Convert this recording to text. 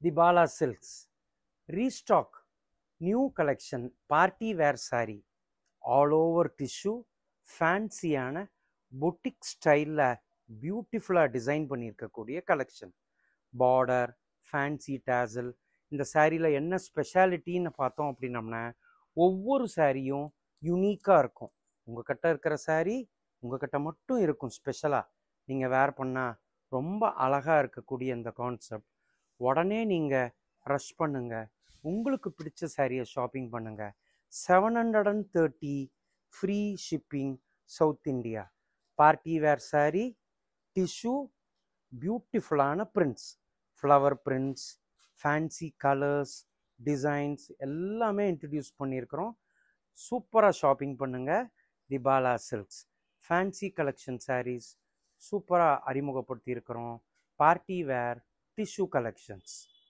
தி Bala silks restock new collection party wear saree all over tissue ஃபேன்சியான boutique ஸ்டைலில் பியூட்டிஃபுல்லாக design பண்ணியிருக்கக்கூடிய கலெக்ஷன். Border fancy dazzle. இந்த சாரியில் என்ன ஸ்பெஷாலிட்டின்னு பார்த்தோம் அப்படின்னம்னா ஒவ்வொரு சாரியும் யுனிக்காக இருக்கும். உங்கள் கிட்ட இருக்கிற சாரீ உங்கள் கிட்ட மட்டும் இருக்கும். ஸ்பெஷலாக நீங்கள் வேர் பண்ணால் ரொம்ப அழகாக இருக்கக்கூடிய இந்த கான்செப்ட். உடனே நீங்கள் ரஷ் பண்ணுங்கள், உங்களுக்கு பிடிச்ச சாரியை ஷாப்பிங் பண்ணுங்கள். 730 free shipping south India. Party wear saree, tissue, பியூட்டிஃபுல்லான prints, flower prints, fancy colours, designs எல்லாமே இன்ட்ரடியூஸ் பண்ணியிருக்கிறோம். சூப்பராக ஷாப்பிங் பண்ணுங்கள். The Bala silks fancy collection sarees சூப்பராக அறிமுகப்படுத்தி இருக்கிறோம். Party wear tissue collections.